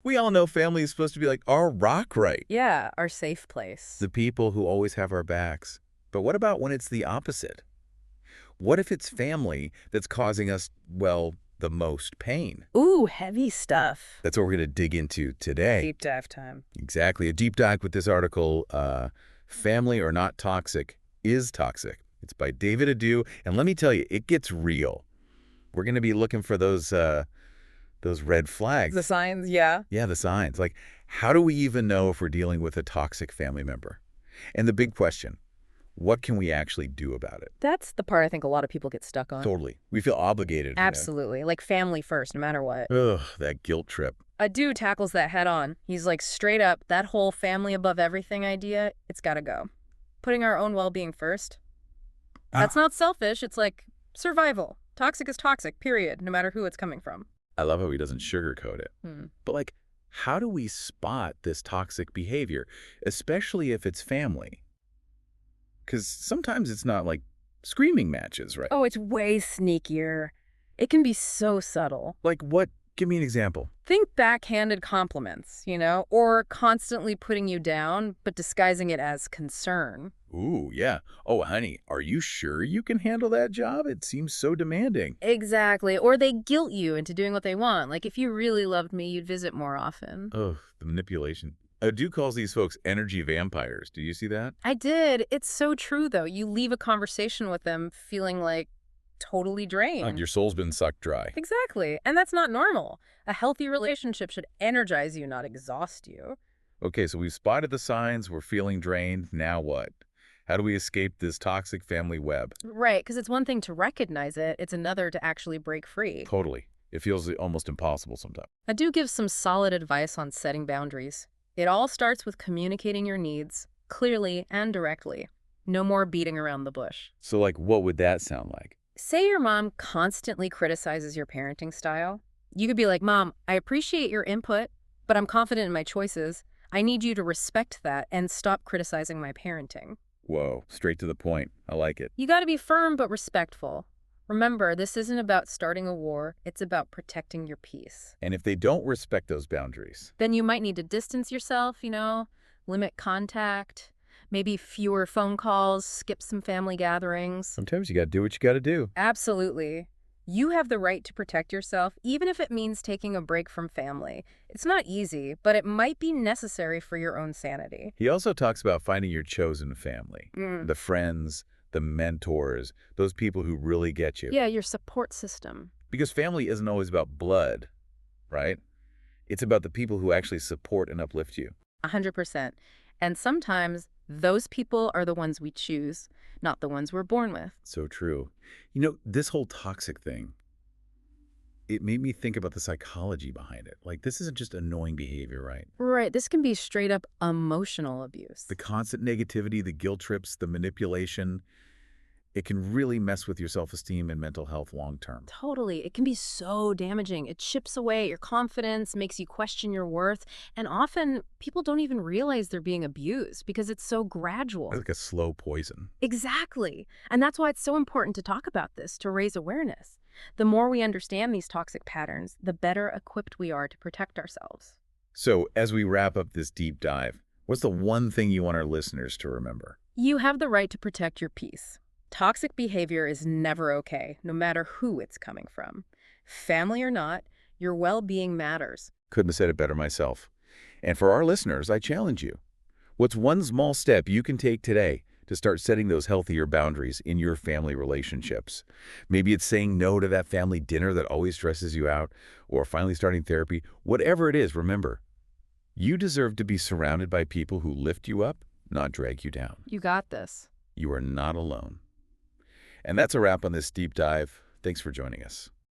We all know family is supposed to be like our rock right, Yeah, our safe place. the people who always have our backs. But what about when it's the opposite? What if it's family that's causing us, well, the most pain? Ooh, heavy stuff. That's what we're going to dig into today. Deep dive time. Exactly. A deep dive with this article, Family or Not Toxic is Toxic. It's by David Adu, and let me tell you, it gets real. We're going to be looking for those red flags. The signs, yeah. Yeah, the signs. Like, how do we even know if we're dealing with a toxic family member? And the big question, what can we actually do about it? That's the part I think a lot of people get stuck on. Totally. We feel obligated. Absolutely. Like family first, no matter what. Ugh, that guilt trip. A dude tackles that head on. He's like, straight up, that whole family above everything idea, it's gotta go. Putting our own well-being first. That's not selfish. It's like survival. Toxic is toxic, period, no matter who it's coming from. I love how he doesn't sugarcoat it. Hmm. But like, how do we spot this toxic behavior, especially if it's family? Because sometimes it's not like screaming matches, right? Oh, it's way sneakier. It can be so subtle. Like what? Give me an example. Think backhanded compliments, or constantly putting you down, but disguising it as concern. Ooh, yeah. Oh, honey, are you sure you can handle that job? It seems so demanding. Exactly. Or they guilt you into doing what they want. Like, if you really loved me, you'd visit more often. Ugh, the manipulation. Adu calls these folks energy vampires. Do you see that? I did. It's so true, though. You leave a conversation with them feeling like totally drained. Your soul's been sucked dry. Exactly. And that's not normal. A healthy relationship should energize you, not exhaust you. Okay, so we've spotted the signs. We're feeling drained. Now what? How do we escape this toxic family web? Right, because it's one thing to recognize it, it's another to actually break free. Totally. It feels almost impossible sometimes. I do give some solid advice on setting boundaries. It all starts with communicating your needs, clearly and directly. No more beating around the bush. So, like, what would that sound like? Say your mom constantly criticizes your parenting style. You could be like, Mom, I appreciate your input, but I'm confident in my choices. I need you to respect that and stop criticizing my parenting. Whoa, straight to the point. I like it. You got to be firm but respectful. Remember, this isn't about starting a war. It's about protecting your peace. And if they don't respect those boundaries? Then you might need to distance yourself, limit contact, maybe fewer phone calls, skip some family gatherings. Sometimes you got to do what you got to do. Absolutely. You have the right to protect yourself, even if it means taking a break from family. It's not easy, but it might be necessary for your own sanity. He also talks about finding your chosen family, Mm. the friends, the mentors, those people who really get you. Yeah, your support system. Because family isn't always about blood, right? It's about the people who actually support and uplift you. 100%. And sometimes those people are the ones we choose, not the ones we're born with. So true. This whole toxic thing, it made me think about the psychology behind it. Like, this isn't just annoying behavior, right? Right, this can be straight up emotional abuse. The constant negativity, the guilt trips, the manipulation, it can really mess with your self-esteem and mental health long term. Totally. It can be so damaging. It chips away at your confidence, makes you question your worth, and often people don't even realize they're being abused because it's so gradual. It's like a slow poison. Exactly. And that's why it's so important to talk about this, to raise awareness. The more we understand these toxic patterns, the better equipped we are to protect ourselves. So, as we wrap up this deep dive, what's the one thing you want our listeners to remember? You have the right to protect your peace. Toxic behavior is never okay, no matter who it's coming from. Family or not, your well-being matters. Couldn't have said it better myself. And for our listeners, I challenge you. What's one small step you can take today to start setting those healthier boundaries in your family relationships? Maybe it's saying no to that family dinner that always stresses you out, or finally starting therapy. Whatever it is, remember, you deserve to be surrounded by people who lift you up, not drag you down. You got this. You are not alone. And that's a wrap on this deep dive. Thanks for joining us.